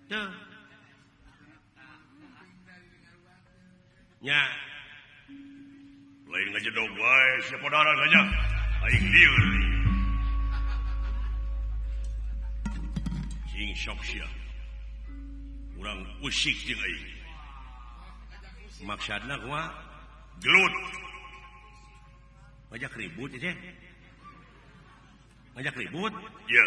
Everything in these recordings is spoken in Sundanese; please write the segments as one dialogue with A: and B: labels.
A: Tuh. Nya. Lain ngajedog wae siapa darah aja. Aing lieur. Sing sok sia. Urang usik jeung aing. Maksudna kumaha? Gelut. Ngajak ribut teh. Ngajak ribut? Iya.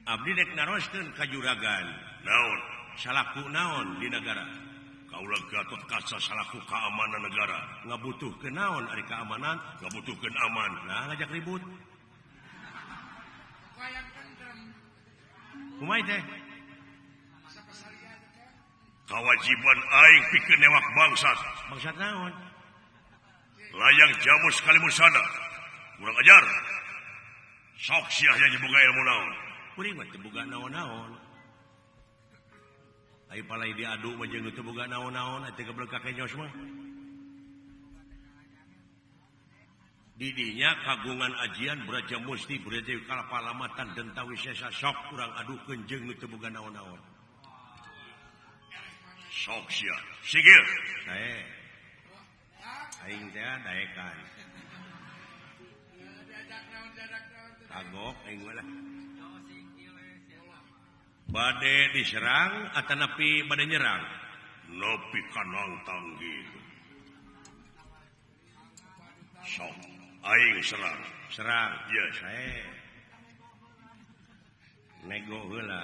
A: Abdi dek naroskeun ka juragan. Naon? Salaku naon di negara? Kaulah Gatot Kaca salaku keamanan negara. Ngabutuhkeun naon ari keamanan? Ngabutuhkeun aman. Nah ngajak ribut. Kumaha teh? Kewajiban aing pikeun newak bangsat. Bangsat naon? Layang jamu sekali musada. Kurang ajar. Sok sia nya boga ilmu naon. Kuring mah teu boga naon-naon. Ai palai diadu mah jeung teu boga naon-naon atuh geblek ka kenyos mah. Didinya kagungan ajian Braja Musti Braja Kalapalamatan Dentawi Sesa sok urang adukeun jeung teu boga naon-naon. Sok sia. Sigil. Sae. Aing teh daekan. Tagok aing lah. Bade diserang atau napi bade nyerang? Napi kanang tanggih. Sok. Aing serang. Serang. Ya, saya. Nego heula.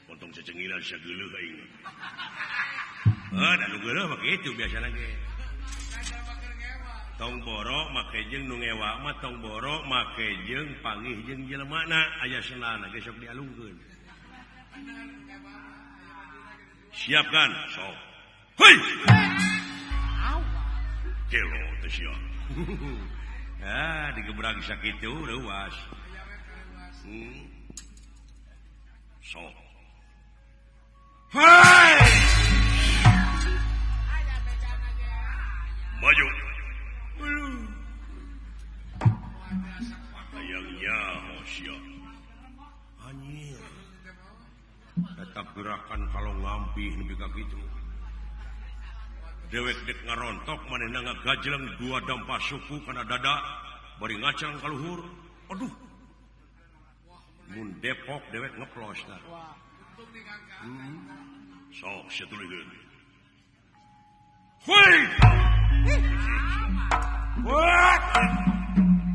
A: Potong cecengiran sageuleuh aing. Da nu geuleuh mah kitu biasana ge. Tong borok make jeung nu ngewa mah tong borok make jeung panggih jeung jelemana aya senana ge sok dialungkeun. Siapkan, sok. Hei. Kelo teh sia. Digebrag sakitu leuwas. Sok. Hei. Maju. Ayangnya Hosya. Anjir. Tetap gerakan kalau ngampih nepi ka kitu. Dewek dek ngarontok manehna ngagajleng dua dampa suku kana dada bari ngacang ka luhur. Aduh. Mun Depok dewek ngeplos tah. Sok satulikeun. Hoi! What?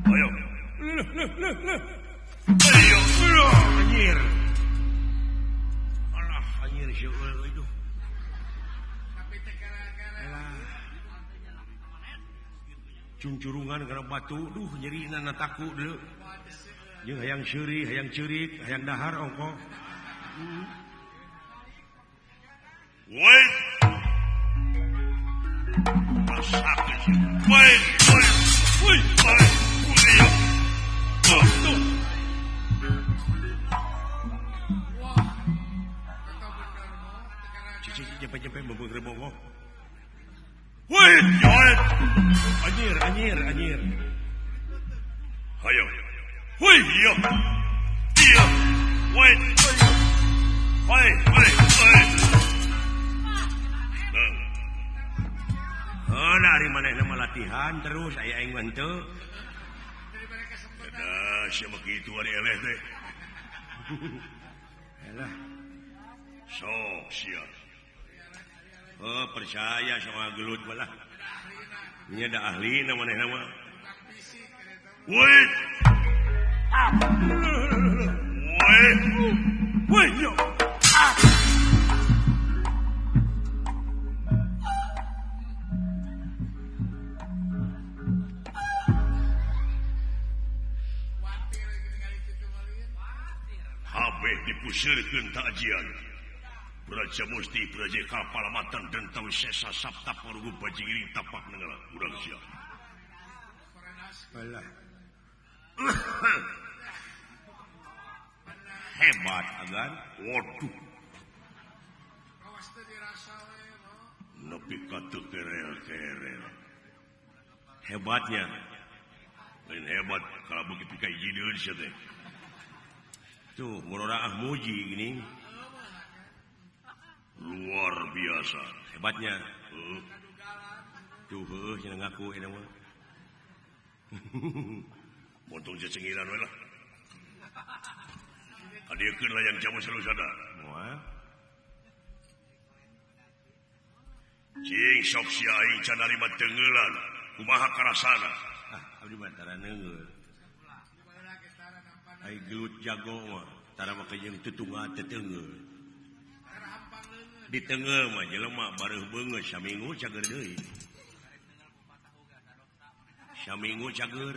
A: Ayo. Ayo. Anjir. Alah, anjir syukur itu. Cuncurungan karena batu, duh nyeri nana taku dulu. Jeung hayang seuri, hayang ceurik, hayang dahar ongko. Wait. Masakan. Wait. Jempe membungkir bongok. Wait. Anjir. Hayo. Wait, yo. Iya. Wait. Dari manehna latihan terus aya aing mah henteu. Sia begitu ari eleh teh. Alah. Sok sia. Percaya sama gelut malah. Nya da ahlina manehna mah. Wait. Wait, yo. Habeh dipusirkeun ta ajian. Braja Musti Braja Kalapalamatan Dentawi Sesa Sapta Parugu Bajigiring tapak negara urang sia. Alah. Hebat agan. Waduh. Nepi ka teu kerel. Hebatnya. Lain hebat kalau begitu ka jideun sia teh. tuh murah muji gini luar biasa hebatnya tuh yang ngaku ini mah montong cecengiran we lah kadiekeun layang jamu selalu sadar moal cing sok si aing can narima teungeulan kumaha karasana abdi mah tara neungeul aing gelut jago mah tara make jeung tutungan teu teungeul di teungeul mah jelema bareuh beungeut saminggu cager deui saminggu cager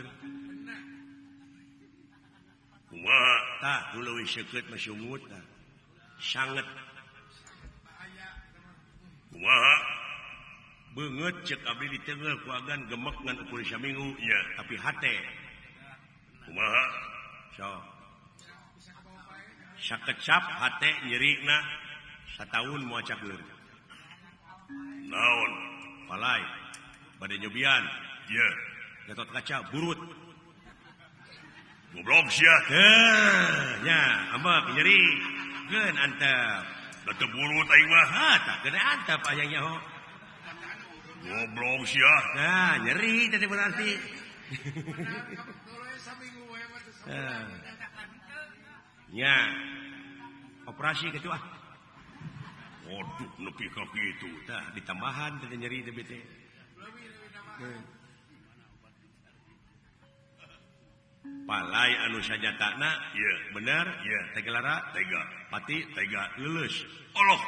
A: kumaha tah leuwih seukeut mah sungut tah sanget kumaha beungeut ceuk abdi di teungeul ku agan gemek ngan ukur saminggu nya tapi hate kumaha so sakecap hate nyerina sataun moal cager naon palai bade nyobian ieu Gatot Kaca burut goblok sia nya ambek nyeri geun antep da teu burut aing mah tah geuna antep aya nyaho goblok sia nah nyeri tadi berarti nya operasi kitu ah waduh nepi ka kitu tah ditambahan teh nyeri teh bete palai anu sajatana ieu bener ieu tega lara tega pati tega leuleus Allah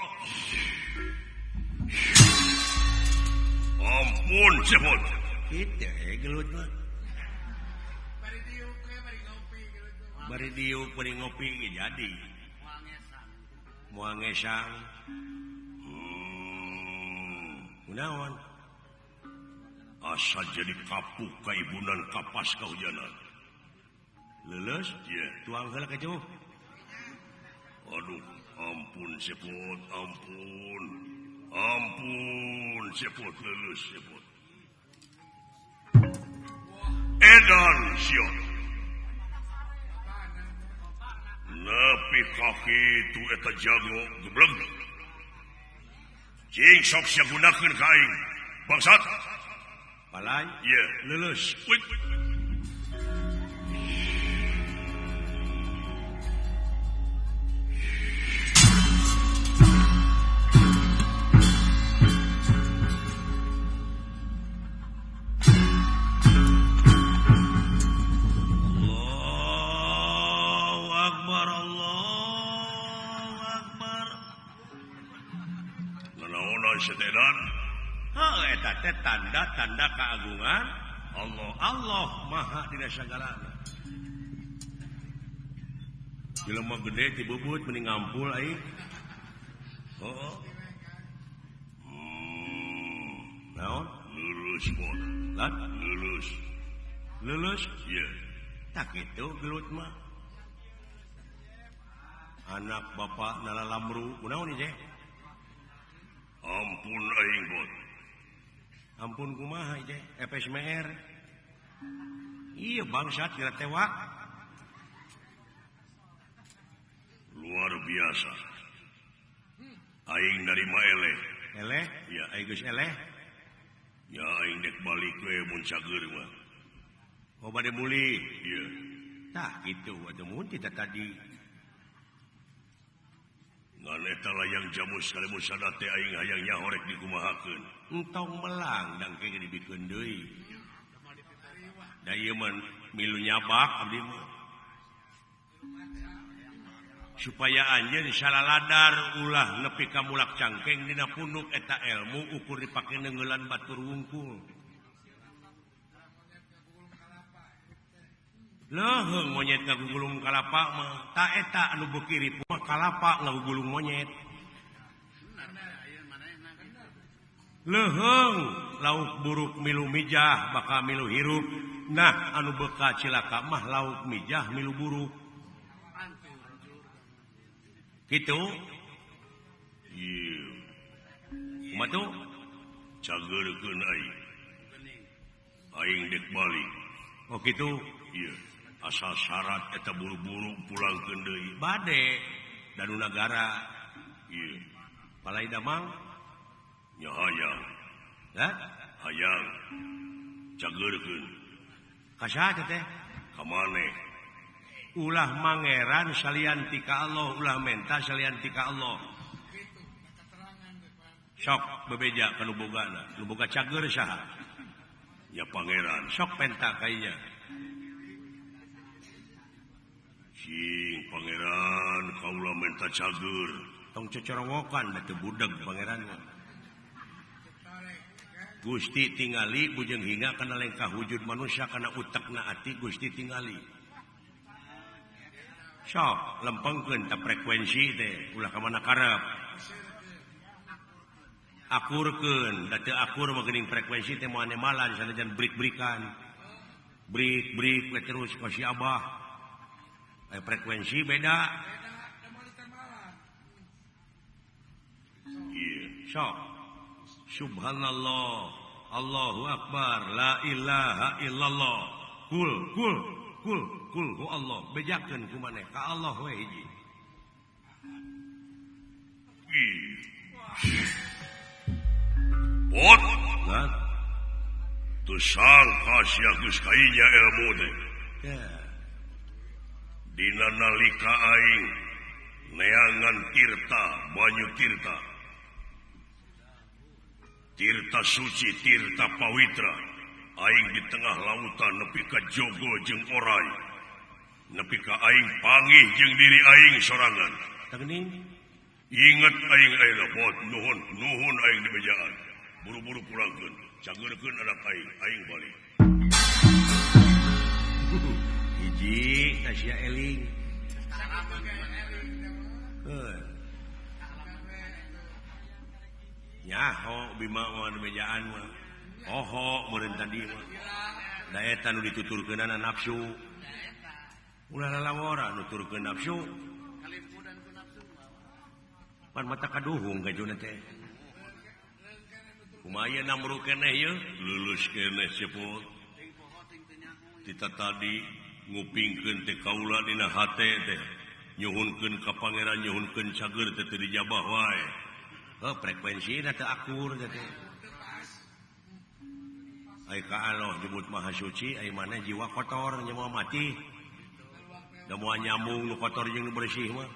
A: ampun cepot kitu gelut mah bari diuk bari ngopi ge jadi moal ngesang kunaon asa jadi kapuk ka ibunan kapas kahujanan leuleus ieu tuang heula ka jauh aduh ampun sepot ampun sepot leuleus sepot edan sion nepi ka kitu eta jago gebleng cing sok sia gunakeun ka aing bangsat palai ieu leuleus setelan eta teh tanda keagungan Allah maha dina sagalana jelema gede ti bubut mending ngampul aing naon lulus mod lat lulus ieu tak kitu gelut mah anak bapak nalalamru kunaon ieu ampun aing bot ampun kumaha ieu epes meer ieu bangsat kira tewak luar biasa aing narima eleh ya aing geus eleh ya aing dek balik we mun cager mah bade muli ieu tah kitu atuh mun kita tadi ngan eta layang jamu sekali musada teh aing hayang nyahorek dikumahakeun entong melang dangke dibikeun deui da ieu mah milu nyabak abdi mah supaya anjeun salaladar ulah nepi ka mulak cangkeng dina punduk eta ilmu ukur dipake neungeulan batur wungkul leuheung monyet ngagugulung kalapa mah ta eta anu beuki ripu mah kalapa ngagugulung monyet leuheung lauk buruk milu mijah bakal milu hirup nah anu beuka cilaka mah lauk mijah milu buruk kitu ieu kumaha tuh cageurkeun aing dek balik oh kitu ieu asal syarat eta buru-buru pulang ke deui bade danu nagara ieu palai damang nya hayang hayang cageurkeun ka saha teh ka maneh ulah mangeran salian ti ka Allah ulah menta salian ti ka Allah sok bebeja ka nu bogana nu boga cager saha ya pangeran sok penta kainya sing pangeran kaula menta cager tong cocorongokan da teu budeg pangeran mah Gusti tingali bujeng hinga kana lengkah wujud manusia kana utekna ati Gusti tingali sok lempengkeun ta frekuensi teh ulah ka mana karep akurkeun da teu akur mah geuning frekuensi teh moal malan sanajan brik-brikan brik terus ka si Abah aya frekuensi beda ieu sok subhanallah Allahu akbar la ilaha illallah kul ku Allah bejakeun ku maneh ka Allah we hiji Pot nah tu sangka sia geus kainya ilmu teh dina nalika aing neangan tirta banyu tirta suci tirta pawitra aing di tengah lautan nepi ka jogo jeung orai nepi ka aing panggih jeung diri aing sorangan teuning inget aing ayeuna Pot nuhun aing di bejaan buru-buru pulangkeun cageurkeun anak aing balik hiji ka sia eling nyaho bima mah di bejaan mah oho meureun tadi mah da eta nu dituturkeunana nafsu ulah lalangora nuturkeun nafsu pan mata kaduhung gajuna teh kumaha namru keneh ieu lulus keneh sepul kita tadi ngupingkeun teh kaula dina hate teh nyuhunkeun ka pangeran nyuhunkeun cager teh teu dijabah wae frekuensina teu akur teh ai ka Allah disebut maha suci ai maneh jiwa kotor nya moal mati da moal nyambung nu kotor jeung nu bersih mah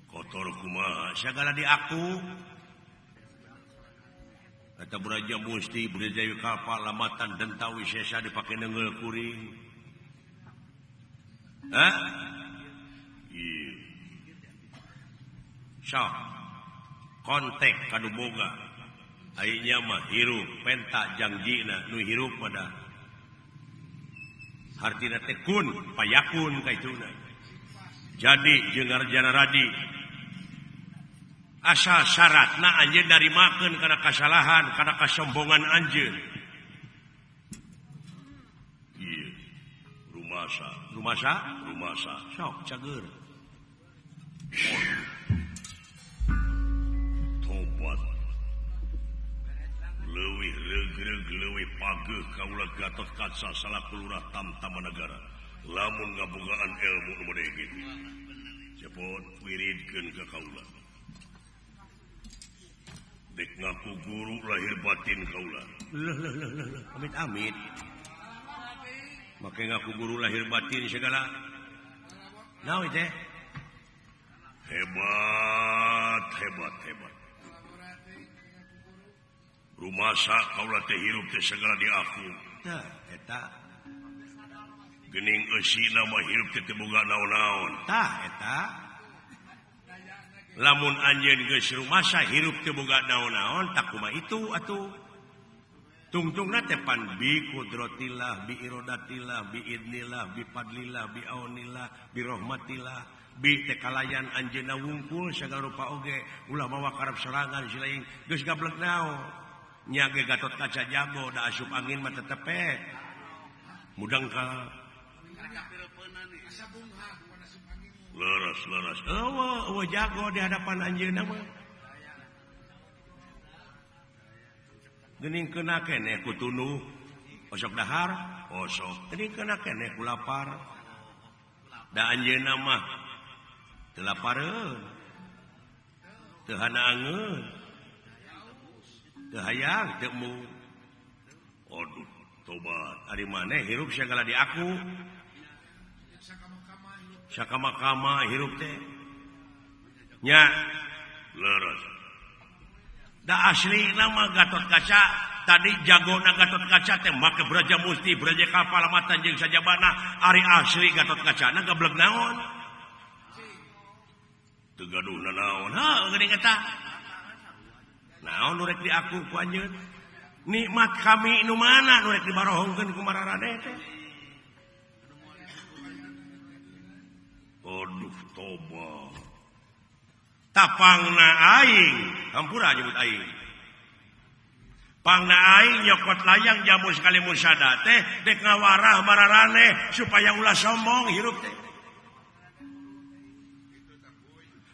A: kotor kumaha sagala di aku eta Braja Musti Braja Kapal lamatan dentawi sesa dipake neungeul kuring ieu sok kontek kanu boga ayeuna mah hirup penta jangjina nu hirup pada hartina teh kun payakun kaituna jadi jeung ngarjana radi asal syaratna anjeun narimakeun kana kasalahan kana kasombongan anjeun ieu rumasa sok cager tobat leuwih regreg leuwih pageuh kaula Gatot Kaca salaku lurah Tamtama Nagara lamun ngabogaan ilmu nu model kitu cepot wiridkeun ka kaula dek ngaku guru lahir batin kaula amit make ngaku guru lahir batin segala naon teh hebat rumasa kaula teh hirup teh segala di aku tah eta geuning eusina mah hirup teh boga naon-naon tah eta lamun anjeun geus rumasa hirup teu boga naon-naon tak kumaha itu atuh tungtungna teh pan bi qudratillah bi iradatillah bi idnillah bi fadlillah bi aunillah bi rahmatillah bi teh kalayan anjeunna wungkul sagala rupa oge ulah mawa karep serangan silaing geus gablek naon nya ge Gatot Kaca jago da asup angin mah tetep mudang ka leres eueuh jago di hadapan anjeunna mah geuning keuna keneh ku tunuh posok dahar posok tadi kena kene ku lapar da anjeunna mah teu lapareun teu hanaangeun teu hayang teu mu aduh tobat ari maneh hirup segala di aku sakama-kama hirup teh nya leres da asli nama Gatot Kaca tadi jagona Gatot Kaca teh make Braja Musti Braja Kapal Matan jeung sajabana ari asli Gatot Kacana gableg naon teu gaduhna naon geuning eta naon nu rek di aku ku anjeun nikmat kami nu mana nu rek dibarohongkeun ku mararane teh aduh tobat tapangna aing hampura nyebut aing pangna aing nyokot layang jamu sekali musada teh dek ngawarah mararane supaya ulah sombong hirup teh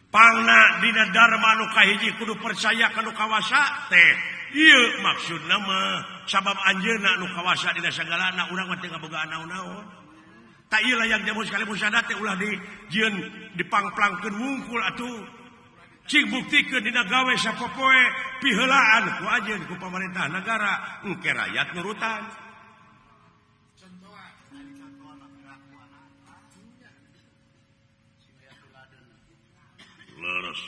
A: pangna dina dharma nu kahiji kudu percaya kana kawasa teh ieu maksudna mah sabab anjeunna nu kawasa dina sagalana urang mah teu ngabogaan naon-naon ta ieu layang jamu sekali musada teh ulah dijieun dipangplangkeun wungkul atuh cing buktikeun dina gawe sapopoe piheulaan ku ajeun ku pamarentah negara engke rakyat nurutan leres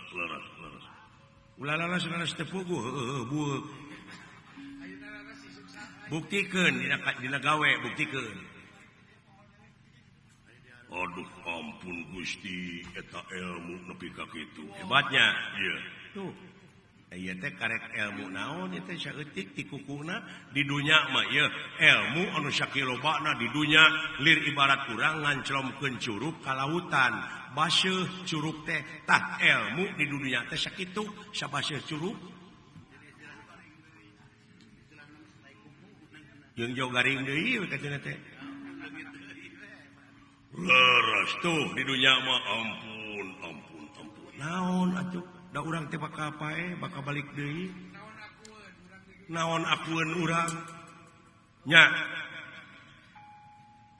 A: ulah saudara teu puguh bueuk buktikeun dina gawe buktikeun aduh ampun Gusti eta ilmu nepi ka kitu hebatnya ieu tuh ieu teh karek ilmu naon ieu teh saeutik ti kukuhna di dunya mah ieu ilmu anu sakilobana di dunya lir ibarat urang nganclomkeun curug ka lautan baseuh curug teh tah ilmu di dunia teh sakitu sabaseuh curug jeung jauh garing deui katanya teh leres tuh di dunia mah ampun naon atuh da urang teh bakal pae bakal balik deui naon akueun urang nya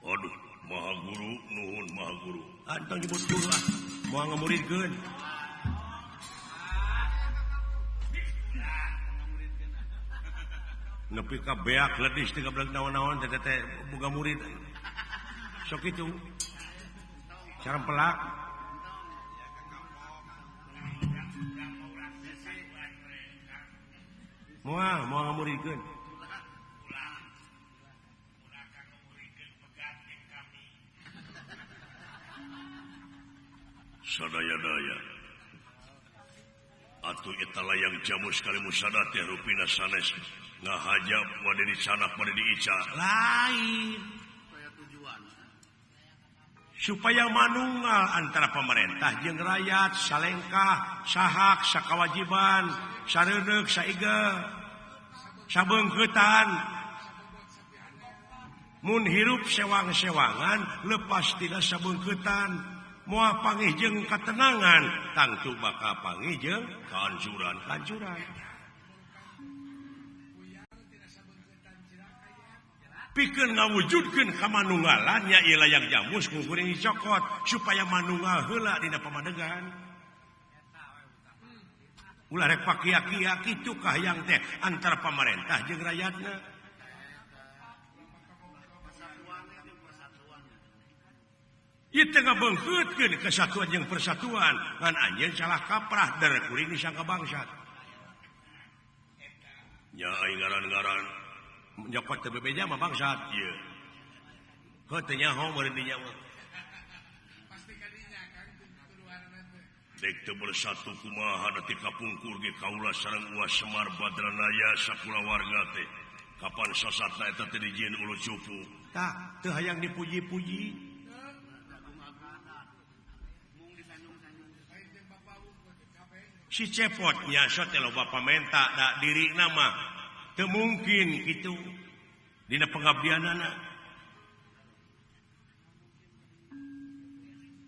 A: aduh maha guru nuhun maha guru antang nyebut guru moal ngamuridkeun nepi ka beak ledis teh gablek naon-naon teh boga murid sok itu cara pelak moal ngamuridkeun sadaya-daya atuh eta layang jamu sekali musada teh rupina sanes ngahajab wade di sanak wade di ica lain supaya manunggal antara pemerintah jeung rakyat salengkah sahak sakawajiban sareuneuh saiga sabeungkeutan mun hirup sewang-sewangan lepas tina sabeungkeutan moal panggih jeung katenangan tangtu bakal panggih jeung kahancuran pikeun ngawujudkeun kamanunggalan nya ieu layang jamus ku kuring dicokot supaya manunggal heula dina pamadegan ulah rek pakia-kia kitu kahayang teh antara pamarentah jeung rakyatna ieu teh ngabeungkeutkeun kesatuan jeung persatuan ngan anjeun salah kaprah der kuring disangka bangsat nya aing ngaran-ngaran nyokot teu bebeja mah bangsat ieu heuh teu nyaho meureun dinya mah pasti kadinya kan tuduhanna teh dek teu bersatu kumaha da ti kapungkur ge kaula sareng Uas Semar Badranaya sakulawarga teh kapan sasatna eta teh dijieun ulu cupu tah teu hayang dipuji-puji si cepot nya teh loba pamenta da dirina mah teu mungkin kitu dina pengabdianana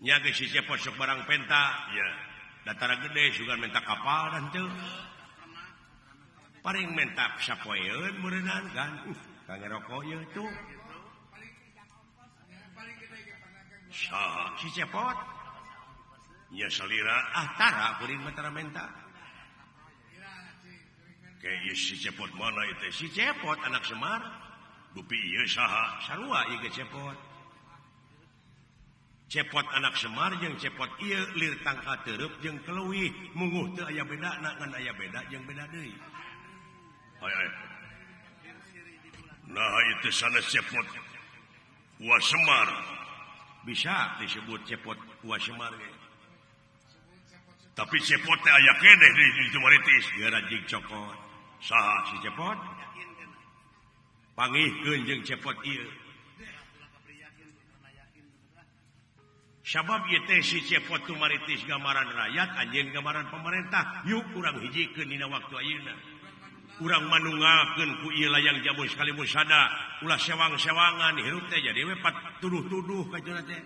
A: nya ge si cepot sok barang penta ya datara gede sugan menta kapal dan teu paring menta sapoeun meureunaan kan kang ngerokok ieu tuh saha si cepot nya salira tara kuring mentara menta kayak si cepot mana itu si cepot anak Semar dupi ieu saha sarua ieu ge cepot cepot anak Semar jeung cepot ieu lir tangka teureub jeung keleuwih munguh teu aya bedana ngan aya beda jeung beda deui nah itu sanes cepot Wa Semar bisa disebut cepot Wa Semar tapi cepot teh aya keneh di Tumaritis gara jig cokot saha si cepot pangihkeun jeung cepot ieu sabab ieu teh si cepot Tumaritis gambaran rakyat anjeun gambaran pemerintah yuk urang hijikeun dina waktu ayeuna urang manungakeun ku ieu layang jamu sekali musada ulah sewang-sewangan hirup teh jadi we tuduh-tuduh ka cenah teh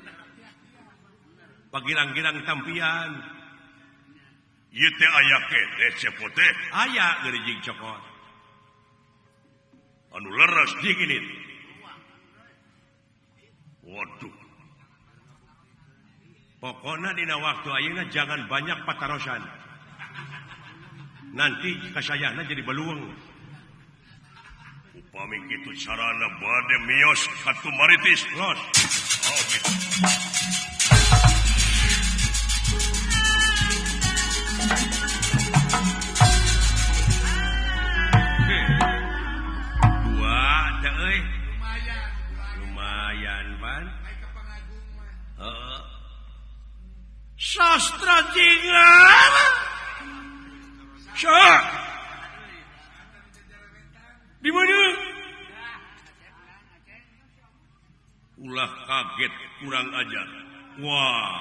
A: pagirang-girang tampian ieu teh aya keneh cepot teh aya geureuh cokot anu leres jeung ini waduh pokokna dina waktu ayeuna jangan banyak patarosan nanti kasayana jadi baluung upami kitu carana bade mios ka Tumaritis los gitu. Dua teh euy lumayan pan sastra jingan Syah di mana? Ulah kaget kurang ajar. Wah,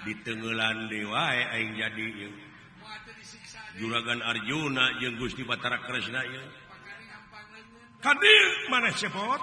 A: di tenggelan dewa aing jadi Juragan Arjuna jeung Gusti Batara Kresna ieu. Kadi mana cepot?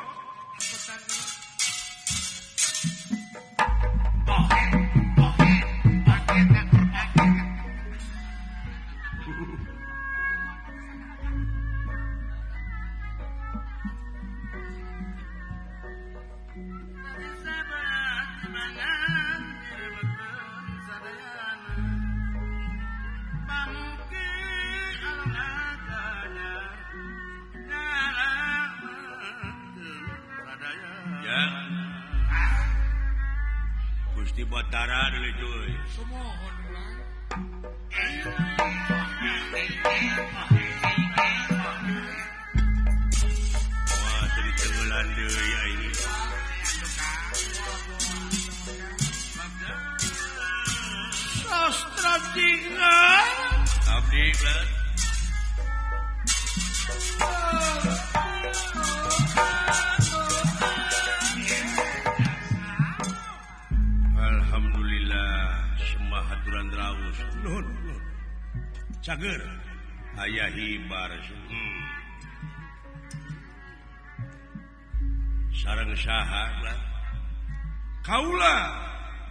A: Gusti Batara dulu itu. Semohon ulang. Wah, tadi tenggelan deui ini. Sastra tinggal. Abdi kan. Nuhun cager aya hibar sareng saha kaula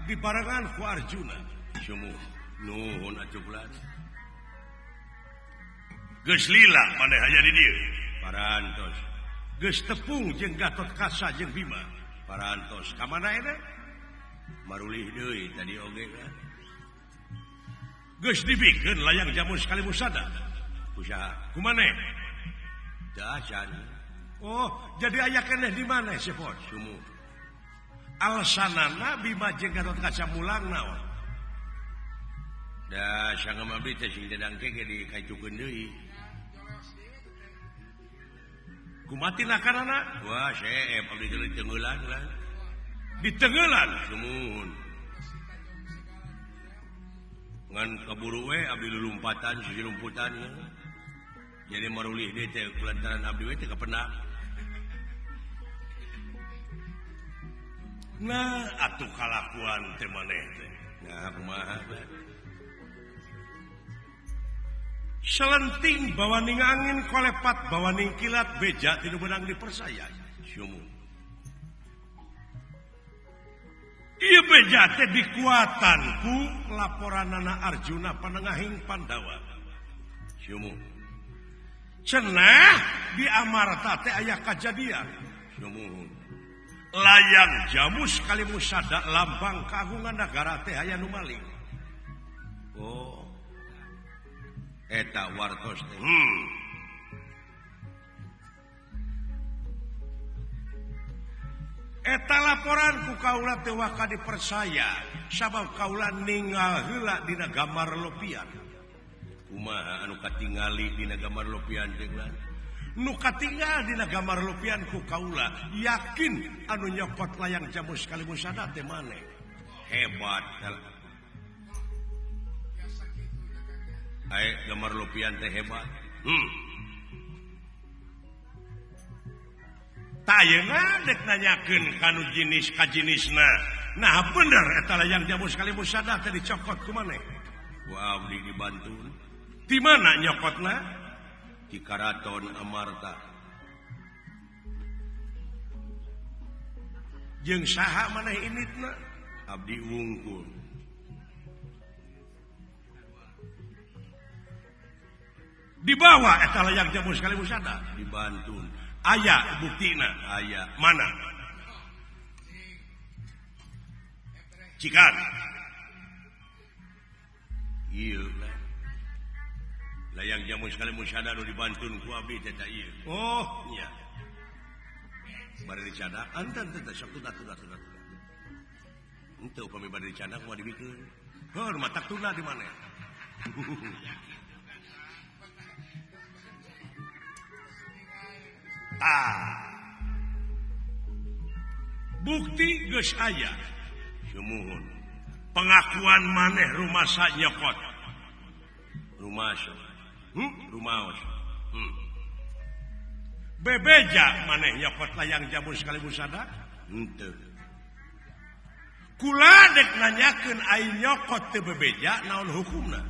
A: dibarengan ku Arjuna sumuh nuhun atuh geus lila maneh aya di dieu parantos geus tepung jeung Gatotkaca jeung Bima parantos ka mana eta marulih deui tadi oge kan geus dibikeun layang jamu sekali musada usaha kumaneh dasan oh jadi aya keneh di mana sepot sumuh alasanana Bima jeung Gatotkaca mulang naon da sangam abdi teh sing dadang keke dikaitukeun deui kumatina karana wah seep abdi teh tengeulan lah di tengeulan sumuhun ngan kaburu we abdi lulumpatan sisi lumputan ya. Jadi marulih deui teh kulantaran abdi we teh kapendak. Nah, atuh kalakuan teh maneh teh. Nah, kumaha bae. Selenting bawaning angin kolepat bawaning kilat beja tinu beunang dipersaya. Sumuh. Ieu beja teh dikuatan ku laporanana Arjuna panengahing Pandawa. Sumuh. cenah di Amarta teh aya kajadian layang jamus kali musada lambang kagungan negara teh aya nu maling. Oh eta wartos teh eta laporan ku kaula teh waka dipercaya sabab kaula ninggal heula dina gambar lopian. Kumaha anu katingali dina gambar lopian jeung nu katinggal dina gambar lopian ku kaula yakin anu nyopot layang jamus kali musada teh maneh. Hebat. Ae gambar lopian teh hebat. Tayeuna dek nanyakeun kanu jinis ka jinisna. Nah bener eta layang jamus kali musada teh dicokot ku maneh. Ku abdi dibantu. Di mana nyokotna? Di Karaton Amarta. Jeung saha maneh initna? Abdi wungkul. Dibawa eta layang jamus kali musada dibantu. Aya buktina, aya mana? Cikan. Ieu layang jamus kali musada nu dibantun ku abdi teh ieu. Oh, nya. Bari dicada, antan teh sok tuna. Henteu upami bari dicada kumaha dibikeun. Heuh, matak tuna di mana? Bukti geus aya. Sumuhun. Pengakuan maneh rumasa nyokot. Rumasa. Rumaos. Bebeja maneh nyokot layang jamus kali musada? Henteu. Kula dek nanyakeun ai nyokot teu bebeja naon hukumna?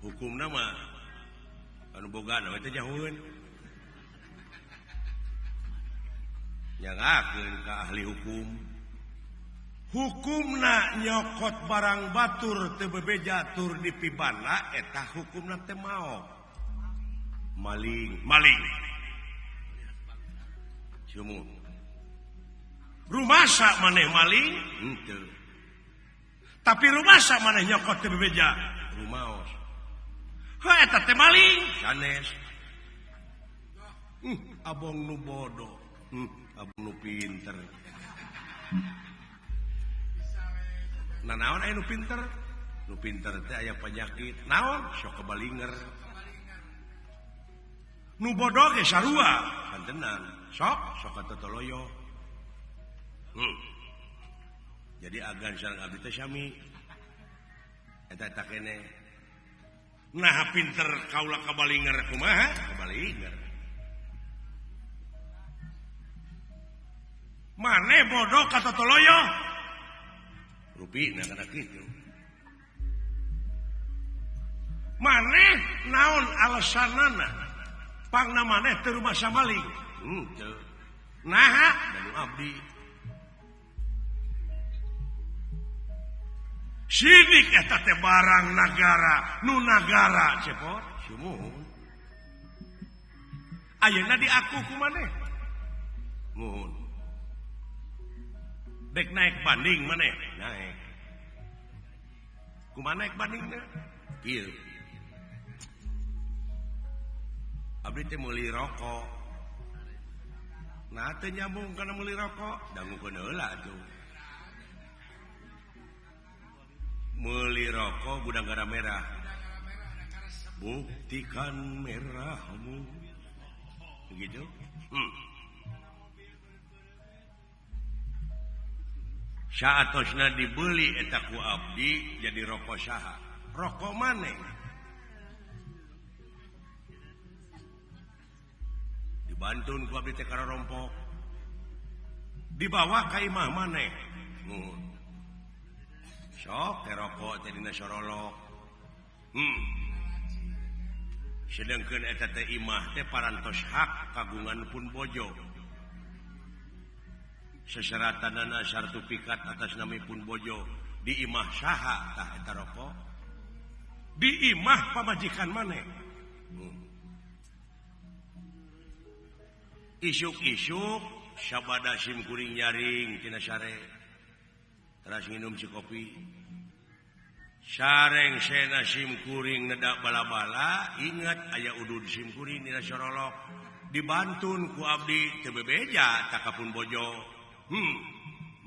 A: Hukumna mah anu bogana we teh jauheun. Nyanggakeun ka ahli hukum. Hukumna nyokot barang batur teu bebeja tur dipibana eta hukumna teh maot. Maling. Cumul. Rumasa maneh maling? Henteu. Tapi rumasa maneh nyokot teu bebeja? Rumaos. Ha eta teh maling sanes. Abong nu bodoh, abong nu pinter. Nah naon aya nu pinter? Nu pinter teh aya penyakit. Naon? Sok kebalinger. Nu bodoh ge sarua, pantenan. Sok katotoloyo. Jadi agan sareng abdi teh sami. Eta kene. Nah pinter kaula kabalinger kumaha? Kabalinger. Mane bodoh kata toloyo? Rupina kana kitu. Mane naon alasanana? Pangna maneh teu rumasa maling. Teu. Naha dan abdi. Sidik eta teh barang nagara, nu nagara cepot, sumuhun. Ayeuna diaku ku maneh. Muhun. Dek naik banding maneh, naik. Kumaha naik bandingna? Ieu. Abdi teh meuli rokok. Nah teu nyambung kana meuli rokok, dangukeun heula atuh. Meuli rokok gudang garam merah. Buktikan merahmu. Begitu? Saatosna dibeli eta ku abdi jadi rokok saha? Rokok maneh. Dibantun ku abdi teh kararompok. Dibawa ka imah maneh. Sok teh rokok teh dina sorolok. Sedengkeun eta teh imah teh parantos hak kagungan pun bojo. Seseratanana sartu pikat atas nami pun bojo. di imah saha tah eta rokok di imah pamajikan maneh isuk-isuk sabada sim kuring nyaring tina sare teras nginum si kopi sareng sena sim kuring nedak bala-bala ingat aya udud sim kuring dina sorolok dibantun ku abdi teu bebeja takapun bojo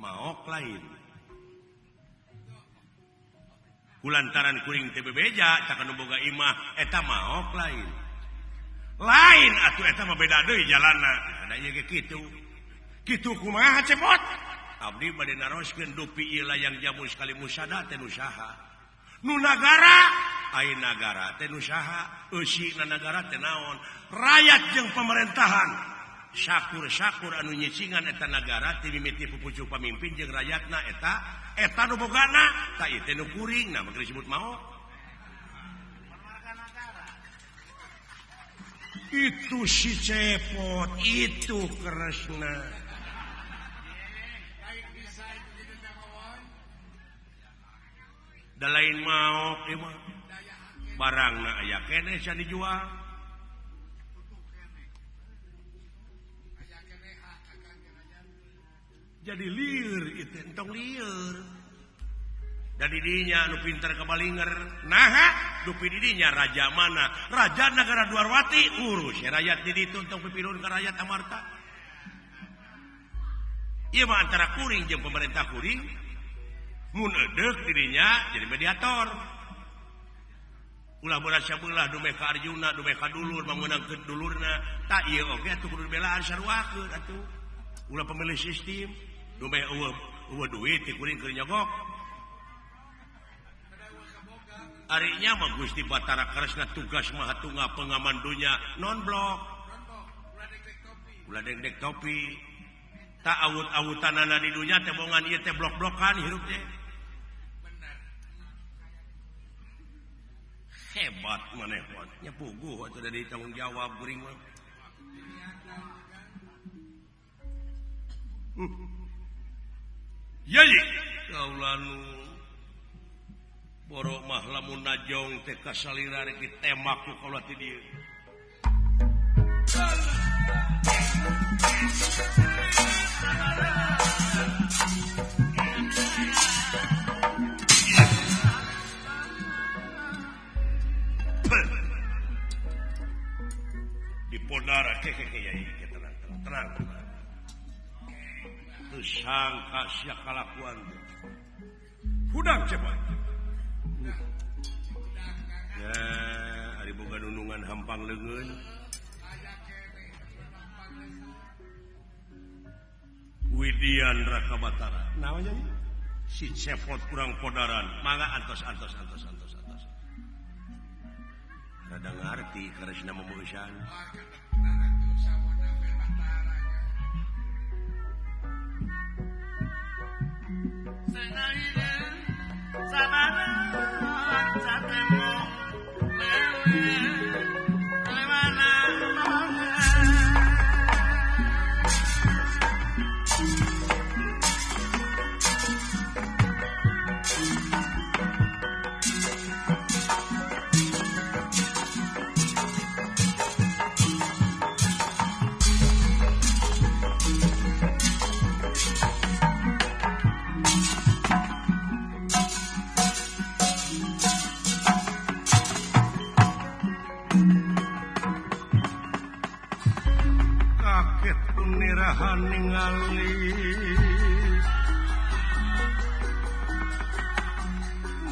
A: maok lain kulantaran kuring teu bebeja tak anu boga imah eta maok lain atuh eta mah beda deui jalanna ada ye kitu kitu kumaha cepot abdi bade naroskeun dupi ieu layang jamu sekali musada teh nu saha nu nagara ai nagara teh nu saha eusina nagara teh naon rakyat jeung pemerintahan sakur-sakur anu nyicingan eta nagara ti mimiti pupucu pamimpin jeung rakyatna eta nu bogana ta ieu teh nu kuring nah maka disebut maok itu si cepot itu keresna da lain maok ieu mah barangna aya keneh can dijual jadi lieur itu entong lieur dan didinya anu pinter kabalinger naha dupi didinya raja mana raja negara Dwarwati urus ya rakyat di ditu entong pipirun ka rakyat amarta ieu mah antara kuring jeung pemerintah kuring mun edeuk dirinya jadi mediator ulah berasa beulah dume ka Arjuna dume ka dulur meunangkeun dulurna tak ieu oge atuh kudu belaan sarwakeun atuh ulah pemilih sistem dume eueuh duit ti kuring keur nyogok arinya mah Gusti Batara Kresna tugas mah hatunga pengaman dunya non blok ulah dek topi tak awut-awutanana di dunya teh bongan ieu teh blok-blokan hirup teh hebat maneh nya puguh atuh dari tanggung jawab geuring mah Yai kaulanu borok mah lamun najong teh kasalira rek ditembak ku kaula ti dieu di podara keke yai tenang teu sangka sia kalakuan hudang cepat ya ari boga nunungan hampang leungeun Widian Raka Batara naon nya si cepot kurang podaran mangga antos rada ngarti karesna memurusan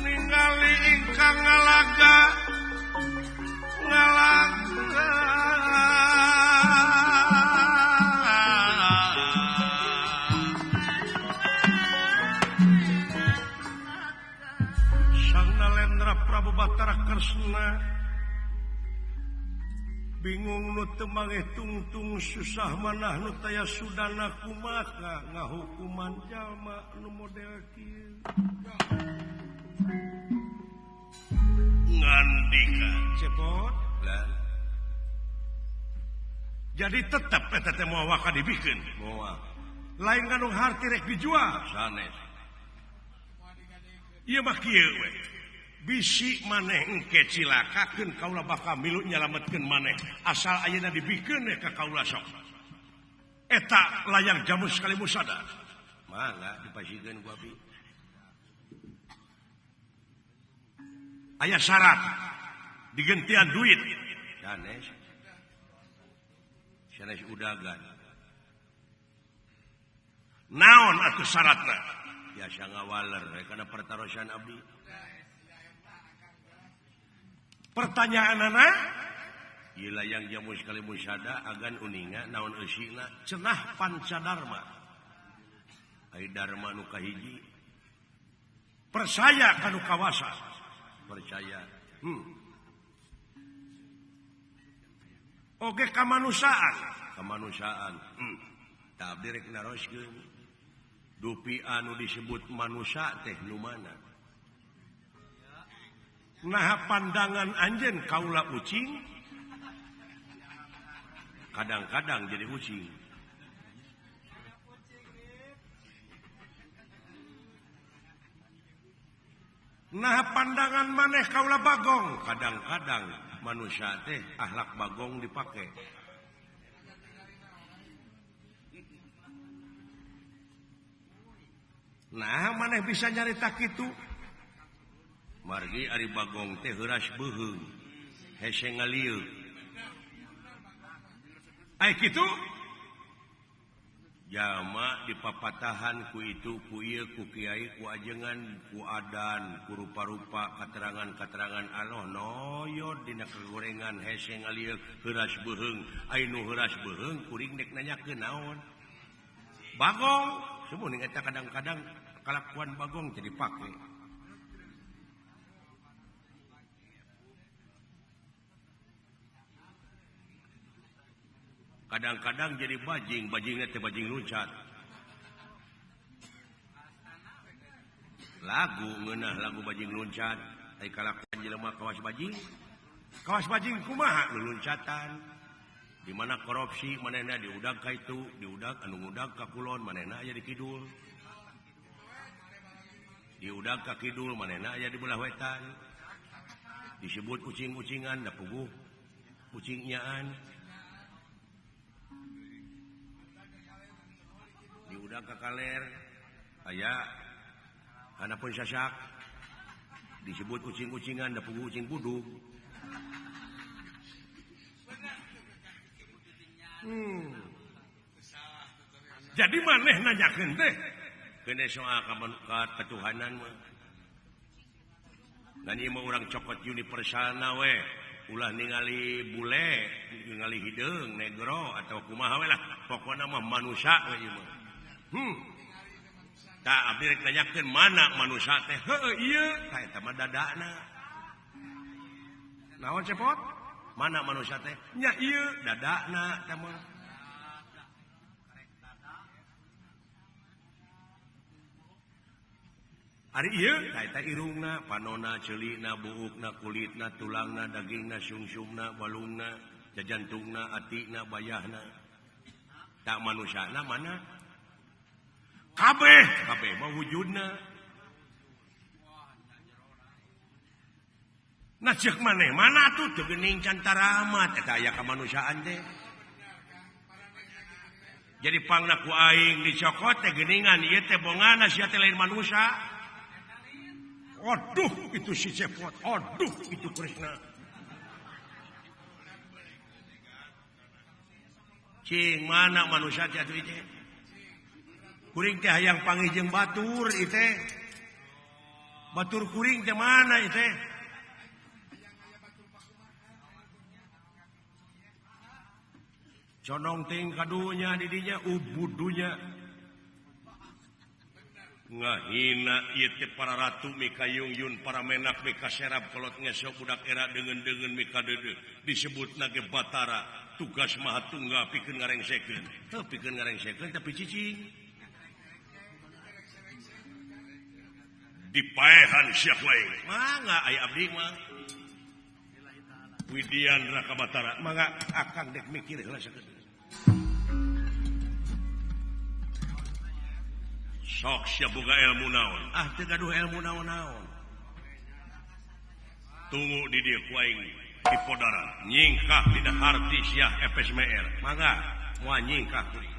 A: ningali ingkang ngalaga Sang Nalendra Prabu Batara Kresna bingung nu teu mangeh tungtung susah manah nu taya sudana kumaha ngahukuman jalma nu model kieu ngandika cepot lah jadi tetep eta teh moal waka dibikeun moal lain kanu harti rek dijual sanes Ieu mah kieu we. Bisi maneh engke cilakakeun kaula bakal milu nyalametkeun maneh asal ayeuna dibikeun ka kaula sok. Eta layang jamu sekali musada. Mangga dipasikeun ku abdi. Aya syarat digentian duit. Sanes udagan. Naon atuh syaratna? Biasa ngawaler kana pertarosan abdi. Pertanyaanana ieu layang jamu sekali musada agan uninga naon eusina cenah pancadarma. Ai dharma nu kahiji. Percaya kanu kawasa. Percaya. Oke kamanusiaan. Tak abdi rek naroskeun. Dupi anu disebut manusia teh nu mana? Nah pandangan anjeun kaula ucing. Kadang-kadang jadi ucing. Nah pandangan maneh kaula bagong. Kadang-kadang manusia teh akhlak bagong dipake. Nah maneh bisa nyarita kitu. Margi ari bagong teh heuras beuheung. Hese ngalieu. Ai kitu? Jama dipapatahan ku itu ku ieu ku kiai ku ajengan ku adan ku rupa-rupa katerangan-katerangan Allah noyod dina kagorengan hese ngalieu heuras beuheung. Ai nu heuras beuheung kuring dek nanyakeun naon? Bagong. Semuanya eta kadang-kadang kalakuan bagong jadi pake. Kadang-kadang jadi bajingnya teh bajing luncat. Lagu bajing luncat. Ai kalakuan jelema kawas bajing. Kawas bajing kumaha nu luncatan. Di mana korupsi manehna diudag ka itu, diudag anu ngudag ka kulon manehna aya di kidul. Diudag ka kidul manehna aya di belah wetan. Disebut ucing-ucingan da puguh ucingnyaan. Diudag ka kaler aya hanapun sasak. Disebut ucing-ucingan da puguh ucing budug. Jadi maneh nanyakeun teh kene soal katuhanan mah. Dan ieu mah urang cokot universalna we. Ulah ningali bule, ningali hideung, negro atau kumaha we lah. Pokona mah manusia we ieu mah. Tah abdi rek nanyakeun mana manusia teh? Heueuh ieu, tah eta mah dadana. Naon cepot? Mana manusia teh? Nya ieu dadana teh mah. Ari ieu eta irungna, panonna, ceulina, buukna, kulitna, tulangna, dagingna, sungsumna, balungna, jajantungna, atina, bayahna. Tak manusiana mana? Kabeh mah wujudna. Nah cek maneh mana tuh teu geuning can taramat eta aya kamanusiaan teh. Jadi pangna ku aing dicokot teh geuningan ieu teh bongana sia teh lain manusia. Aduh itu si cepot, aduh itu Krisna. Cing mana manusia teh atuh teh? Kuring teh hayang panggih batur ieu teh. Batur kuring teh mana ieu teh? Condong ting kadunya didinya ubudunya ngahina ieu teh para ratu mika yungyun para menak mika serap kolot ngesok budak era dengan mika deudeu disebutna ge Batara tugas maha tunggal pikeun ngarengsekeun teu pikeun ngarengsekeun tapi cicing dipaehan siap wae mangga aya abdi mah Widian Raka Batara mangga akang dek mikir heula sakeun sok sia boga ilmu naon teu gaduh ilmu naon-naon tunggu di dieu ku aing di podaran nyingkah dina harti sia FSMR mangga moal nyingkah kuring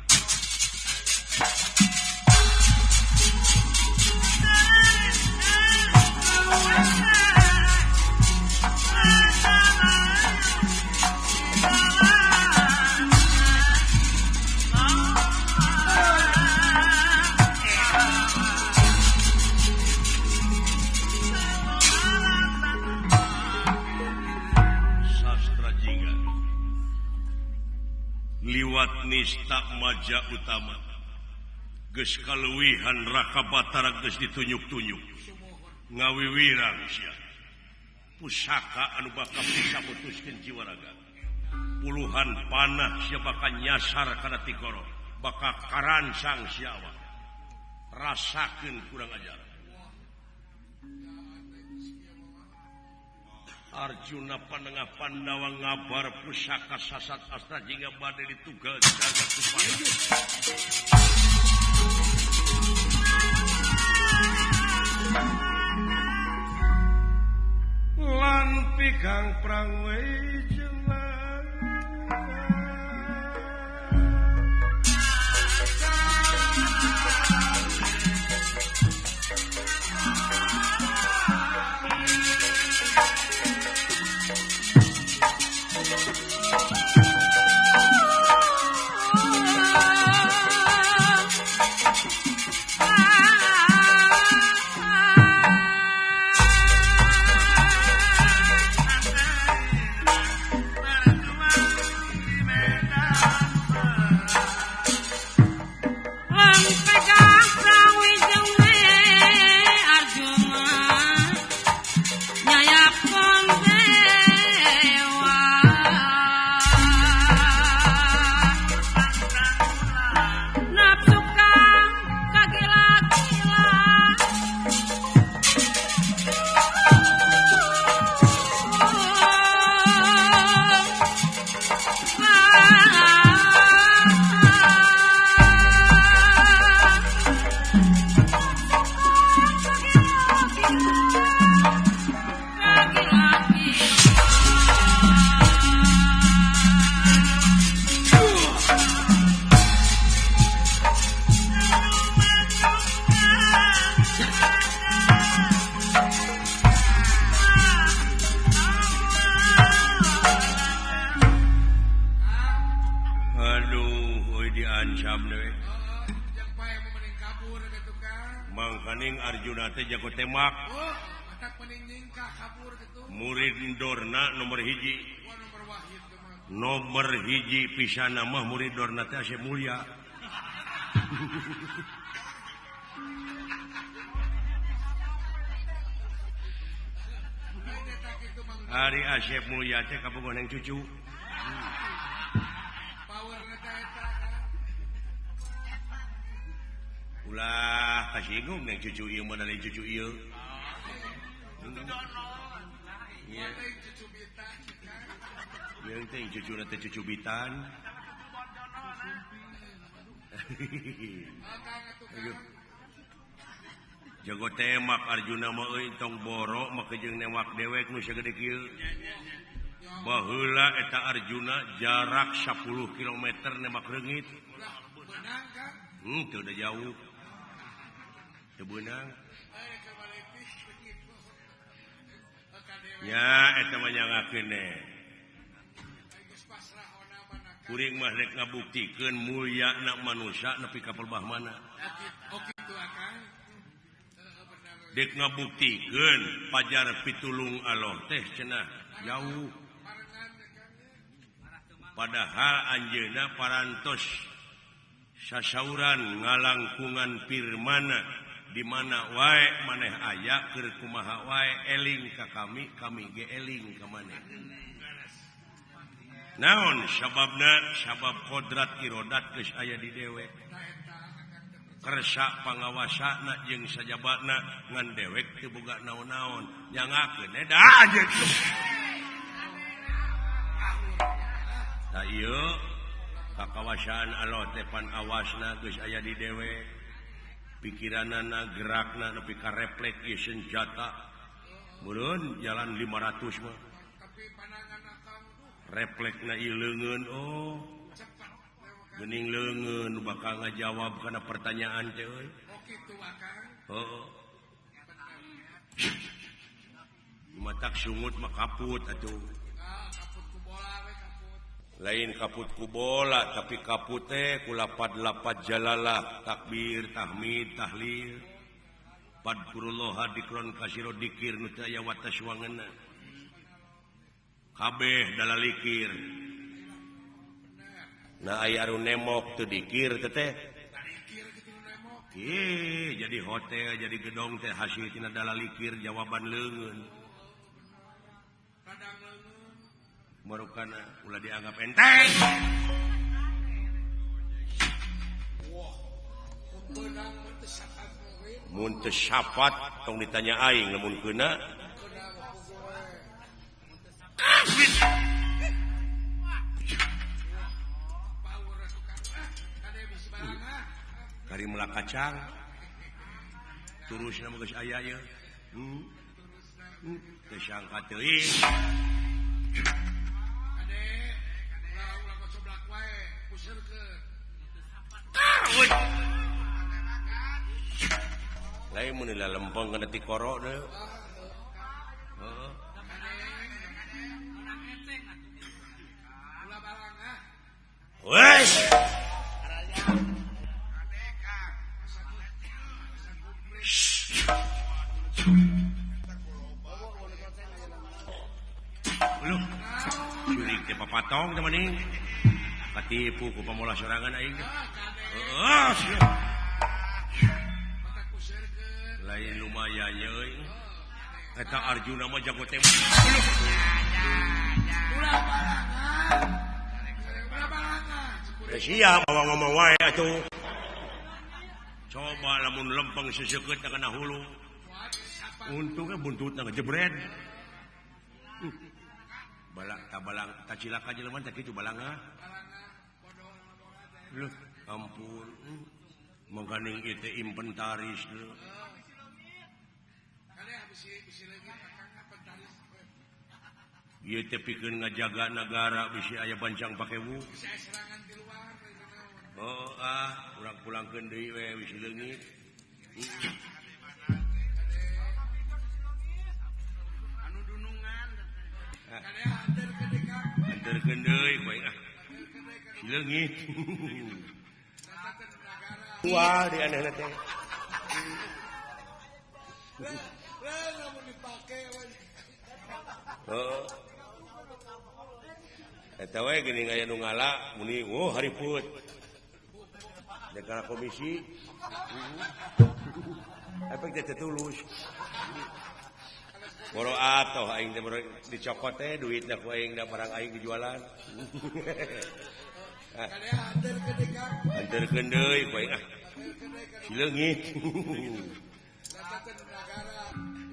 A: liwat nista maja utama geus kaluwihan Raka Batara geus ditunjuk-tunjuk ngawiwirang sia pusaka anu bakal bisa putuskeun jiwa raga puluhan panah sia bakal nyasar kana Tigoro bakal karansang sia awak rasakeun kurang ajar Arjuna panengah Pandawa ngabar pusaka sasat astra jingga bade ditugal jaga kupana lan pigang prangwe Arjuna teh jago tembak. Murid Dorna nomor hiji. Nomor hiji pisana mah murid Dorna teh Asep Mulia. Ari Asep Mulia teh kabogoh neng cucu. Ulah kasinggung neng cucu ieu mana neng cucu ieu. Iya. Yang teh cucu teh cucu bitan. Jago tembak Arjuna mah euy tong boro make jeung newak dewek nu sagede kieu. Baheula eta Arjuna jarak 10 km nembak reungit. Teu da jauh. Teu beunang. Ya eta mah nyangakeun ne. Kuring mah rek ngabuktikeun mulyana manusia nepi ka pelbah mana. Dek ngabuktikeun pajar pitulung Allah teh cenah jauh. Padahal anjeunna parantos sasauran ngalangkungan firman di mana wae maneh aya keur kumaha wae eling ka kami ge eling ka maneh. Naon sababna? Sabab kodrat irodat geus aya di dewek. Kersa pangawasana jeung sajabatna ngan dewek teu boga naon-naon. Nyangakeun da aja. Tah ieu kakawasaan Allah teh pan awasna geus aya di dewek. pikiranana gerakna nepi ka refleks ieu senjata meureun jalan 500 mah refleksna ieu leungeun geuning leungeun bakal ngajawab kana pertanyaan teh euy matak sungut mah kaput atuh lain kaput ku bola tapi kaput teh ku lapad-lapad jalalah takbir tahmid tahlil padkurullah dikron kasiro dikir nu teu aya watas wangeunna kabeh dalalikir nah aya anu nemok teu dikir teh jadi hotel jadi gedong teh hasil tina dalalikir jawaban leungeun marukana ulah dianggap enteng. Mun teu syapat tong ditanya aing lamun keuna. Kari meula kacang. Turusna mah geus aya ye. Teu sangka teuing. Lain mun ila lempeng kana ti koro deui. Heeh. Wes. Lu. Curik teh papatong teh mending. Katipu ku pamola sorangan aing. Heeh. Lain lumayan nya euy. Eta Arjuna mah jago tembak. Ulah barangan. Siap bawa ngomong wae atuh. Coba lamun lempeng seseukeut kana hulu. Untungnya buntutna ngejebret. Balang tabalang tacilaka jelema teh kitu balanga. Loh, ampun. Mangkaning ieu teh inventaris deui. Ieu teh pikeun ngajaga negara bisi aya bancang pakewu. Oh, urang pulangkeun deui we bisi leungit. Anu dunungan. Anterkeun deui koe Si leungit. Wah, di anehna teh. Lamun dipake eta we geuning aya nu ngala muni hariput dekara komisi efek teh tulus boro atoh aing teh dicokot teh duitna ku aing da barang aing dijualan anterkeun deui ku aing si leungit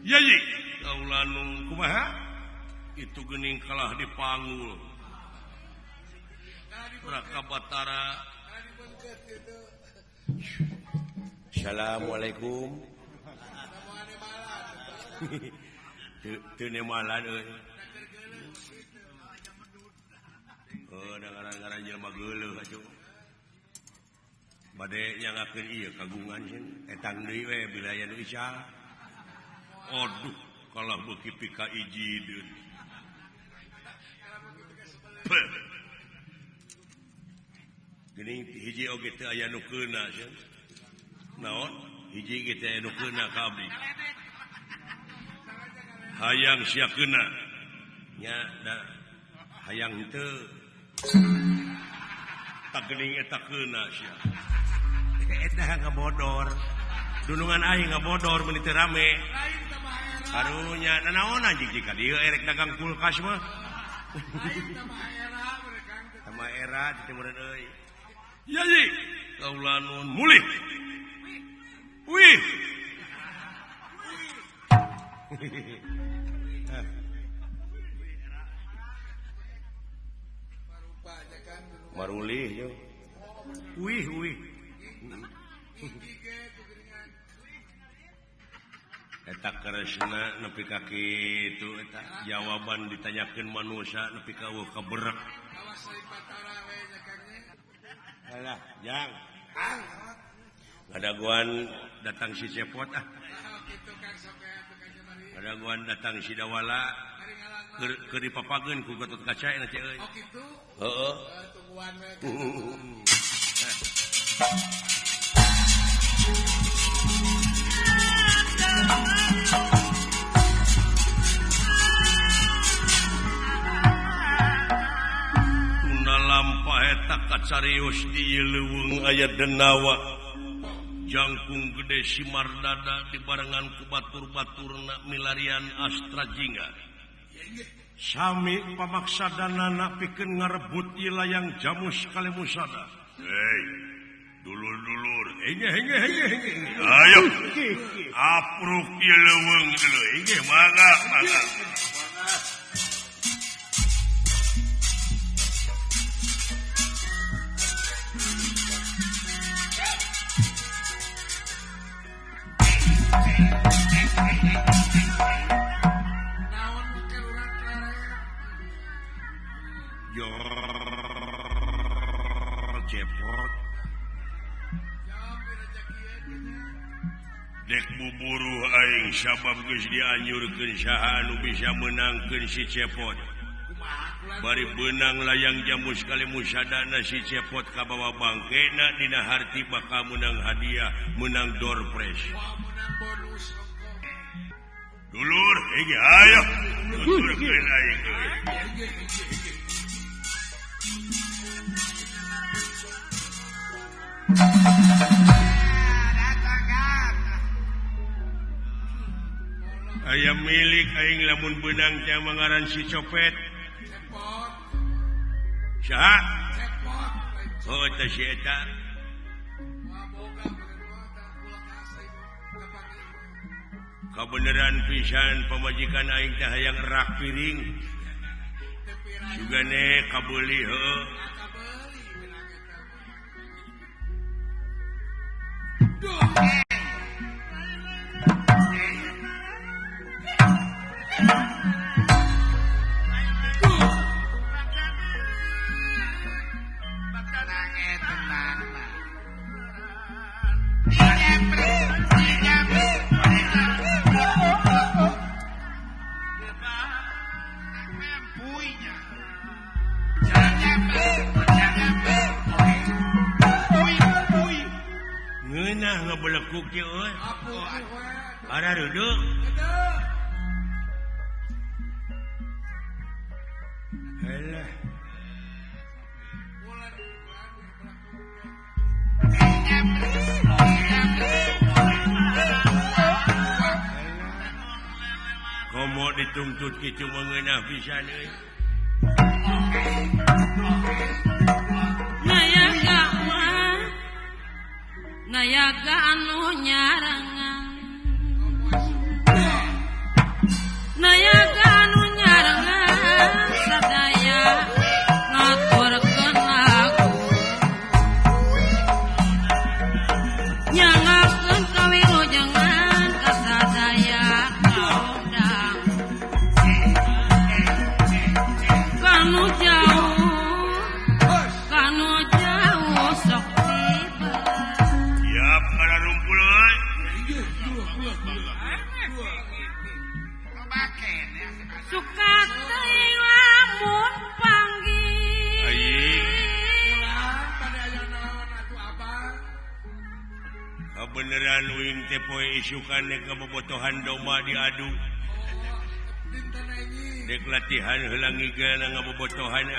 A: Yayi kaulanung kumaha itu geuning kalah dipanggul Rakabatara. Assalamualaikum. Teu nemalan euy. Da ngaran-ngaran jelema geuleuh atuh. Bade nyangakeun ieu kagungan sieun etang deui we bilaya nu isya. Aduh, kalah beuki pika ijideun. Geuning hiji oge teu aya nu keuna sieun. Naon? Hiji ge teh anu keuna ka abdi. Hayang sia keuna. Nya da hayang teu. Tak geuning eta keuna sia. Eta ngabodor. Dunungan aing ngabodor mun teu rame. Karunya nanaon anjing jika dieu erek dagang kulkas mah. Lain tama era di timureun euy. Yayi, kaulanun mulih. Wih. Marulih yo. Wih. tak karesna nepi ka kitu eta jawaban ditanyakeun manusia nepi ka kaberak. Alah, jang. Ngadaguan datang si Cepot ah. Ngadaguan datang si Dawala keur dipapageun ku Gatot Kaca na teh euy. Oh kitu? Heeh. Tungguan we. Lampah eta kacarios di leuweung aya denawa jangkung gede Simardada dibarengan ku batur-baturna milarian Astrajingga sami pamaksadanana pikeun ngarebut wilayah Jamus Kalemusada. Hei dulur-dulur henge ayo apruk ieu leuweung dulu henge mangga Cepot dek buburu aing sabab geus dianjurkeun saha anu bisa menangkeun si Cepot bari beunang layang Jamus Kalemusadana si Cepot kabawa bangkena dina harti bakal menang hadiah menang door prize dulur hege ayo tuturkeun aing aya milik aing lamun beunang teh mangaran si Copet. Saha? Oh teh si eta. Kabeneran pisan pamajikan aing teh hayang rak piring. Sugane kabeuli heuh. Ngeunah ngabelekuk kieu euy. Ada duduk. Alah. Komo dituntut kitu mengeunah pisan euy.
B: Nayaga anu nyarangan Nayaga anu nyarangan sadaya ngaturkeun lagu nyangakeun kawilujengan ka sadaya kaudang kanu jauh sok tiba suka teuing lamun panggil
A: kabeneran uing teh poe isukan dek kabobotohan domba diadu dek latihan heula ngigana ngabobotohan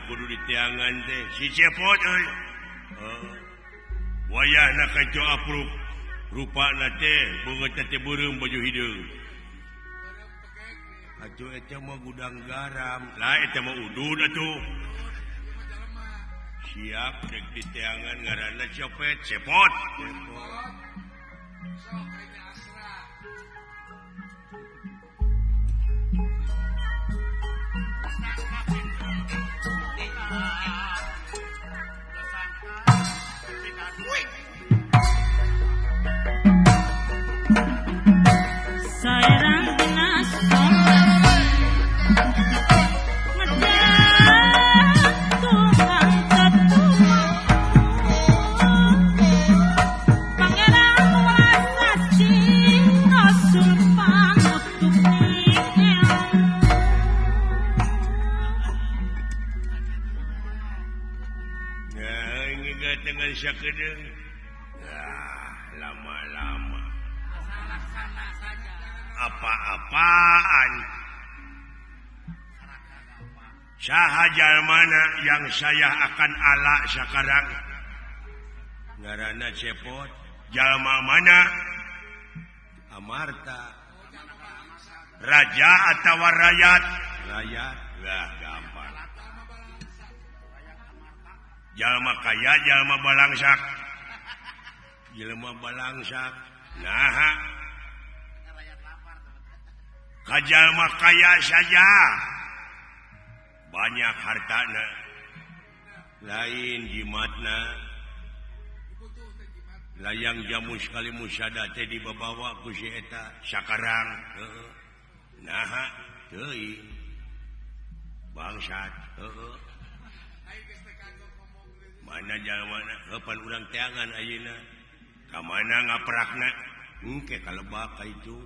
A: kudu ditiangan teh si cepot euy. Wayahna kaco apruk rupana teh beungeut teh beureum baju hideung. Atuh eta mah gudang garam. Lah eta mah udud atuh. Siap dek ditiangan ngaranna copet cepot.
B: Sairang dina solat ngejatuhkan ketua Pangeran welas ngasih Rasul panutup
A: Nah, ini gak dengan syakedeung. Lama-lama apa-apaan saha jalmana yang saya akan ala sekarang ngaranna cepot jalma mana Amarta raja atau rakyat lah gampang jalma kaya jalma balangsak nah kajalma kaya saja banyak hartana lain jimatna layang jamu sekali musyada teh dibawa ku si eta sakarang nah teuing bangsat mana jalmana heupan urang teangan ayeuna ka mana ngaprakna engke kalebak ka itu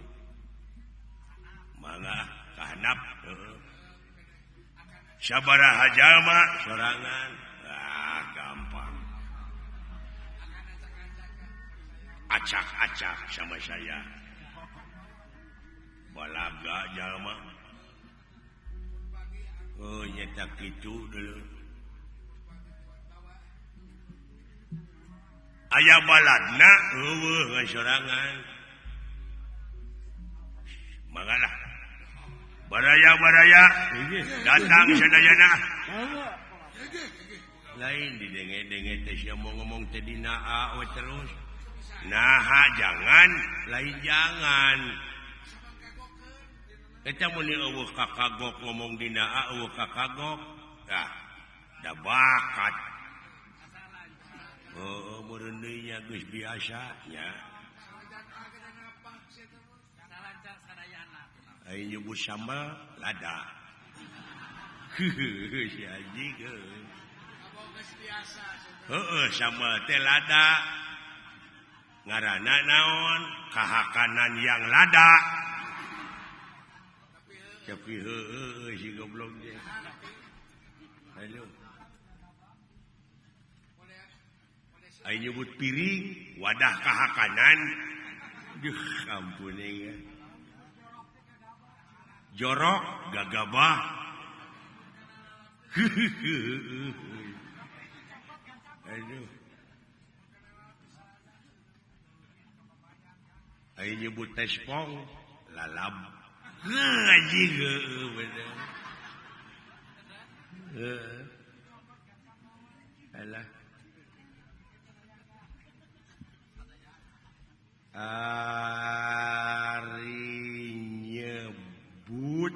A: mangga kahanap sabaraha jalma sorangan gampang acak-acak sama saya balaga jalma nyetak itu dulu aya baladna eueuh ngasorangan mangalah baraya datang sadayana lain didenge-denge teh sia mau ngomong teh dina we terus nah jangan lain jangan eta mun eueuh kakagok ngomong dina eueuh kakagok tah da bakat meureun deui nya geus biasa nya ayo nyebut sambal lada si anjing sambal teh lada ngaranna naon kahakanan yang lada tapi si goblok dia halo ayo nyebut piring wadah kahakanan duh ampun ya jorok gagabah aduh ayo nyebut tespong lalab anjing bener alah ari nyebut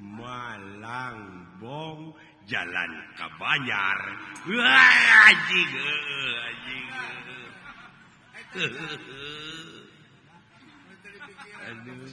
A: Malangbong jalan ka Banyar anjing aduh